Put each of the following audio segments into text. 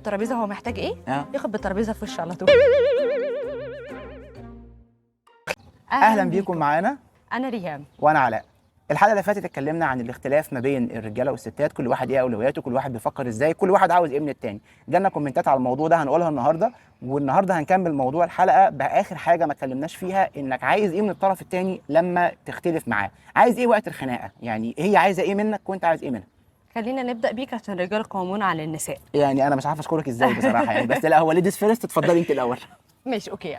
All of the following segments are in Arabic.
الترابيزه هو محتاج ايه؟ ياخد بالترابيزه في وشه على طول. اهلا بيكم معانا. انا ريهام وانا علاء. الحلقه اللي فاتت اتكلمنا عن الاختلاف ما بين الرجاله والستات، كل واحد ايه اولوياته، كل واحد بيفكر ازاي، كل واحد عاوز ايه من التاني. جالنا كومنتات على الموضوع ده هنقولها النهارده، والنهارده هنكمل موضوع الحلقه باخر حاجه ما اتكلمناش فيها، انك عايز ايه من الطرف التاني لما تختلف معاه، عايز ايه وقت الخناقه، يعني هي عايزه ايه منك وانت عايز ايه منها. خلينا نبدا بيك عشان الرجال قوامون على النساء. يعني انا مش عارف اشكرك ازاي بصراحه يعني، بس لا هو ليديز فيرست، اتفضلي انت الاول. ماشي اوكي.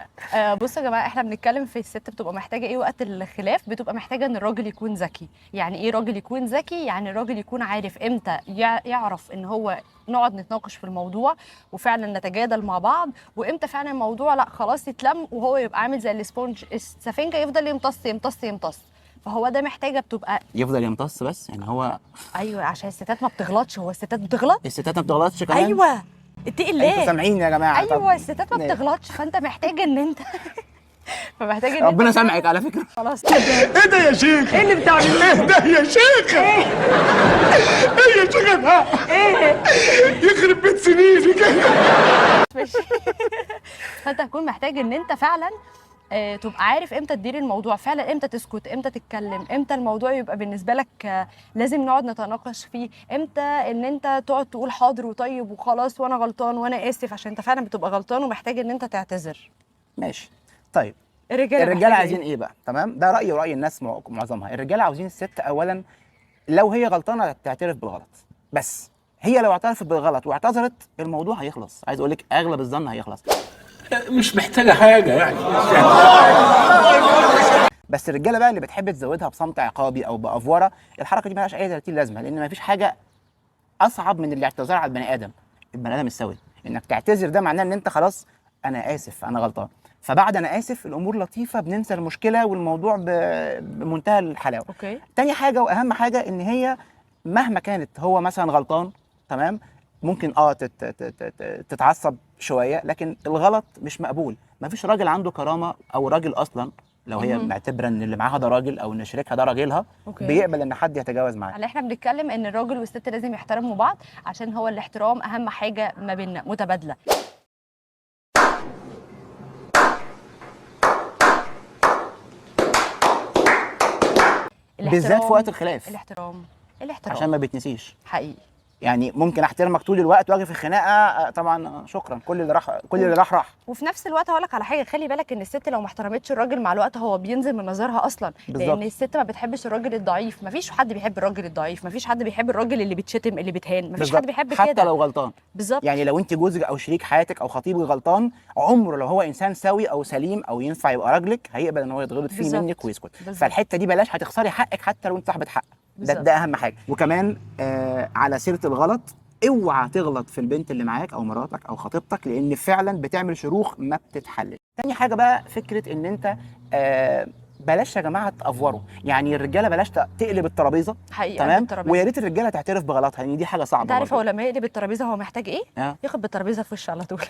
بصوا يا جماعه، احنا بنتكلم في الست بتبقى محتاجه ايه وقت الخلاف. بتبقى محتاجه ان الراجل يكون ذكي. يعني ايه راجل يكون ذكي؟ يعني الراجل يكون عارف امتى يعرف ان هو نقعد نتناقش في الموضوع وفعلا نتجادل مع بعض، وامتى فعلا الموضوع لا خلاص يتلم وهو يبقى عامل زي الاسفنج السفنجه يفضل يمتص يمتص يمتص. فهو ده محتاجه بتبقى يفضل يمتص بس يعني هو. ايوه عشان الستات ما بتغلطش. هو الستات بتغلط؟ الستات ما بتغلطش كمان؟ ايوه اتقي الله. انتوا سامعين يا جماعه؟ ايوه الستات ما بتغلطش، فانت محتاج ان انت فمحتاج ان ربنا انت سامعك على فكره. خلاص. ايه ده يا شيخ؟ ايه اللي بتعمل ايه ده يا شيخ؟ ايه يا شيخ ده؟ ايه؟ يخرب بيت سنينك. ماشي. فانت هتكون محتاج ان انت فعلا تبقى عارف امتى تدير الموضوع، فعلا امتى تسكت، امتى تتكلم، امتى الموضوع يبقى بالنسبه لك لازم نقعد نتناقش فيه، امتى ان انت تقعد تقول حاضر وطيب وخلاص وانا غلطان وانا اسف، عشان انت فعلا بتبقى غلطان ومحتاج ان انت تعتذر. ماشي. طيب الرجاله عايزين ايه بقى؟ تمام، ده رايي وراي الناس معظمها. الرجاله عاوزين الست اولا لو هي غلطانه تعترف بالغلط، بس هي لو اعترفت بالغلط واعتذرت الموضوع هيخلص. عايز اقول لك اغلب الظن هيخلص، مش محتاجه حاجه يعني. بس الرجاله بقى اللي بتحب تزودها بصمت عقابي او بافوره، الحركه دي مالهاش اي 30 لازمه، لان مفيش حاجه اصعب من الاعتذار على البني ادم. البني ادم السوي انك تعتذر ده معناه ان انت خلاص انا اسف انا غلطان، فبعد انا اسف الامور لطيفه، بننسى المشكله والموضوع بمنتهى الحلاوه. اوكي. تاني حاجه واهم حاجه ان هي مهما كانت هو مثلا غلطان، تمام، ممكن تتعصب شويه، لكن الغلط مش مقبول. مفيش راجل عنده كرامه او راجل اصلا لو هي معتبره ان اللي معاها ده راجل او ان شريكها ده راجلها، بيقبل ان حد يتجاوز معاه. يعني احنا بنتكلم ان الراجل والست لازم يحترموا بعض، عشان هو الاحترام اهم حاجه ما بيننا، متبادله. بالذات في وقت الخلاف. الاحترام عشان ما بيتنسيش حقيقي. يعني ممكن احترمك طول الوقت واجي في الخناقه طبعا شكرا، كل اللي راح. وفي نفس الوقت هقول لك على حاجه، خلي بالك ان الست لو ما احترمتش الراجل مع الوقت هو بينزل من نظرها اصلا. بالزبط. لان الست ما بتحبش الراجل الضعيف، مفيش حد بيحب الراجل الضعيف، مفيش حد بيحب الراجل اللي بيتشتم اللي بيتهان، مفيش بالزبط. حد بيحب حتى كده لو غلطان. بالظبط. يعني لو انت جوزك او شريك حياتك او خطيبك غلطان، عمره لو هو انسان سوي او سليم او ينفع يبقى راجلك هيقبل ان هو يتغلط فيه منك ويسكت. فالحته دي بلاش، هتخسري حقك حتى لو انت صاحبه حق. ده اهم حاجه. وكمان على سيره الغلط، اوعى تغلط في البنت اللي معاك او مراتك او خطيبتك، لان فعلا بتعمل شروخ ما بتتحلش. تاني حاجه بقى فكره ان انت بلاش يا جماعه تافوروا، يعني الرجاله بلاش تقلب الترابيزه. حقيقي تمام، الترابيزه. ويا ريت الرجاله تعترف بغلطها، يعني دي حاجه صعبه. انت عارف هو لما يقلب الترابيزه هو محتاج ايه؟ ياخد بالترابيزه في وشه على طول.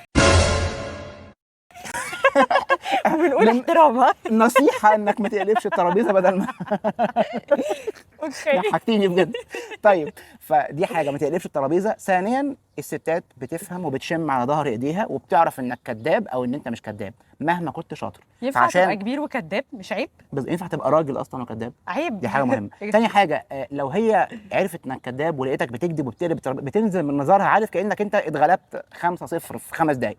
بنقول احترام. نصيحه انك ما تقلبش الترابيزه بدل ما اوكي ضحكتيني بجد. طيب فدي حاجه، ما تقلبش الترابيزه. ثانيا الستات بتفهم وبتشم على ظهر ايديها وبتعرف انك كذاب او ان انت مش كذاب مهما كنت شاطر. ينفع تبقى كبير وكذاب مش عيب؟ ينفع تبقى راجل اصلا وكذاب؟ عيب. دي حاجه مهمه. تاني حاجه لو هي عرفت انك كذاب ولقيتك بتكذب وبتقلب بتنزل من نظرها، عارف كانك انت اتغلبت 5-0 في 5 دقائق.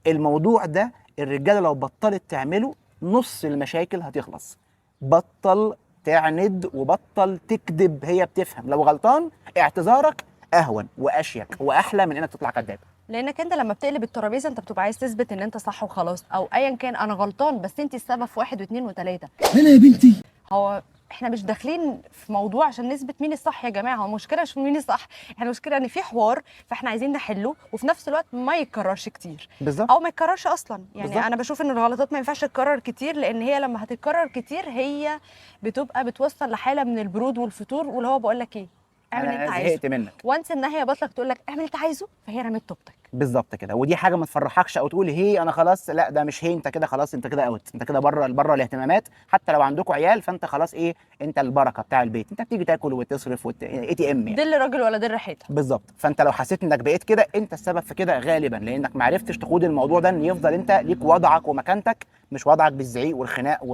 الموضوع ده الرجاله لو بطلت تعمله نص المشاكل هتخلص. بطل تعند وبطل تكذب، هي بتفهم. لو غلطان اعتذارك اهون واشيك واحلى من انك تطلع كذاب. لانك انت لما بتقلب الترابيزه انت بتبقى عايز تثبت ان انت صح وخلاص، او ايا كان انا غلطان بس انت السبب في 1 و2 و3. لا يا بنتي، هو احنا مش داخلين في موضوع عشان نثبت مين الصح يا جماعه. هو المشكله مش مين الصح، احنا المشكله ان في حوار فاحنا عايزين نحله، وفي نفس الوقت ما يتكررش كتير. بالظبط. او ما يتكررش اصلا. يعني بالزبط. انا بشوف ان الغلطات ما ينفعش تتكرر كتير، لان هي لما هتتكرر كتير هي بتبقى بتوصل لحاله من البرود والفتور، واللي هو بقول لك ايه، اعمل اللي انت عايزه. زهقت منك. وانس ان هي بطلك تقول لك اعمل اللي انت عايزه، فهي رمت توبتك. بالظبط كده. ودي حاجه ما تفرحكش او تقول هي انا خلاص، لا ده مش هي، انت كده خلاص، انت كده اوت، انت كده بره الاهتمامات. حتى لو عندكم عيال فانت خلاص ايه، انت البركه بتاع البيت، انت بتيجي تاكل وتصرف اي تي ام يعني. دل راجل ولا دل حيطه. بالظبط. فانت لو حسيت انك بقيت كده انت السبب في كده غالبا، لانك ما عرفتش تقود الموضوع ده ان يفضل انت ليك وضعك ومكانتك، مش وضعك بالزعيق والخناق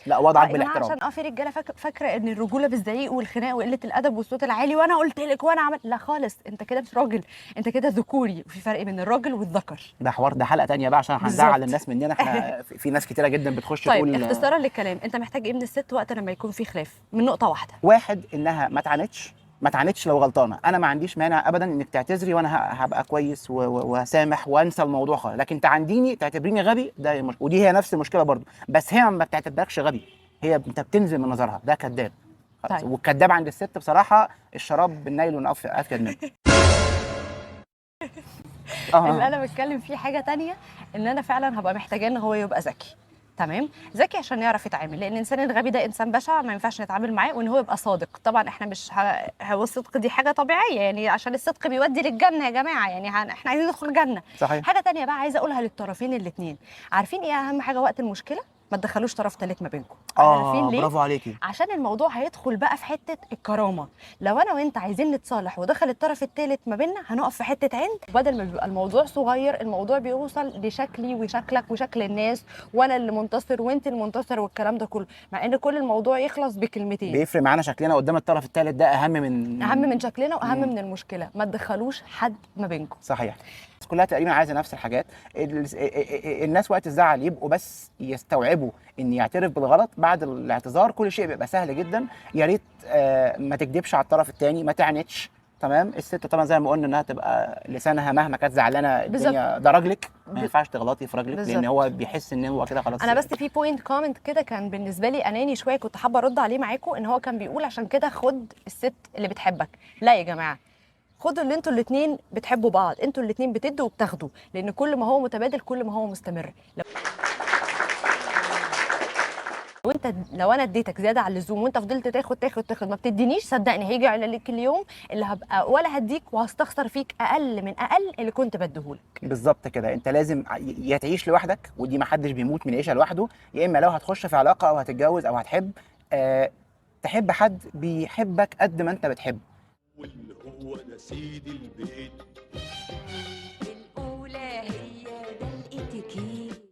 لا وضعك يا جماعه بالاحترام. عشان في رجاله فاكره ان الرجوله بالزعيق والخناق وقله الادب والصوت العالي، وانا قلت لك وانا عملت، لا خالص، انت كده مش راجل، انت كده ذكوري، وفي فرق بين الراجل والذكر. ده حوار، ده حلقه تانية بقى عشان هنزعل بالظبط. الناس مننا احنا. في ناس كتيره جدا بتخش طيب تقول اختصارا للكلام، انت محتاج ايه من الست وقت لما يكون في خلاف من نقطه واحده؟ واحد، انها ما تعاندش لو غلطانه. انا ما عنديش مانع ابدا انك تعتذري وانا هبقى كويس وسامح وانسى الموضوع خالص، لكن تعنديني تعتبريني غبي ده ودي هي نفس المشكله برضو، بس هي ما بتعتبركش غبي، هي انت بتنزل من نظرها ده كذاب. طيب. والكذاب عند الست بصراحه الشراب بالنايلون افيد منه. اللي انا بتكلم فيه حاجه تانية، ان انا فعلا هبقى محتاجاه ان هو يبقى ذكي. تمام، ذكي عشان يعرف يتعامل، لان الانسان الغبي ده انسان بشع ما ينفعش نتعامل معاه. وان هو يبقى صادق، طبعا احنا مش هو الصدق دي حاجه طبيعيه يعني، عشان الصدق بيودي للجنه يا جماعه يعني، احنا عايزين ندخل الجنه. صحيح. حاجه تانية بقى عايزه اقولها للطرفين الاثنين، عارفين ايه اهم حاجه وقت المشكله؟ ما تدخلوش طرف ثالث ما بينكم. عارفين ليه؟ برافو عليكي. عشان الموضوع هيدخل بقى في حته الكرامه. لو انا وانت عايزين نتصالح ودخل الطرف الثالث ما بيننا، هنقف في حته عند، وبدل ما بيبقى الموضوع صغير الموضوع بيوصل لشكلي وشكلك وشكل الناس، وانا اللي منتصر وانت المنتصر والكلام ده كله، مع ان كل الموضوع يخلص بكلمتين. بيفرق معانا شكلنا قدام الطرف الثالث، ده اهم من شكلنا واهم من المشكله. ما تدخلوش حد ما بينكم. صحيح. الناس كلها تقريبا عايزه نفس الحاجات. الناس وقت الزعل يبقوا بس يستوعبوا ان يعترف بالغلط، بعد الاعتذار كل شيء بيبقى سهل جدا. يا ريت ما تكدبش على الطرف الثاني، ما تعاندش. تمام. الست طبعا زي ما قلنا انها تبقى لسانها مهما كانت زعلانه الدنيا، ده راجلك، ما ينفعش تغلطي في راجلك، لان هو بيحس ان هو كده خلاص. انا بس في بوينت كومنت كده كان بالنسبه لي اناني شويه، كنت حابه ارد عليه معاكم، ان هو كان بيقول عشان كده خد الست اللي بتحبك. لا يا جماعه، خدوا اللي انتوا الاثنين بتحبوا بعض، انتوا الاثنين بتدوا وبتاخدوا، لان كل ما هو متبادل كل ما هو مستمر. لو انا اديتك زياده على اللزوم وانت فضلت تاخد ما بتدينيش، صدقني هيجي عليك اليوم اللي هبقى ولا هديك وهستخسر فيك اقل من اقل اللي كنت بديهولك. بالظبط كده. انت لازم يا تعيش لوحدك، ودي ما حدش بيموت من يعيشها لوحده، يا اما لو هتخش في علاقه او هتتجوز او هتحب، تحب حد بيحبك قد ما انت بتحب. واللي هو ده سيد البيت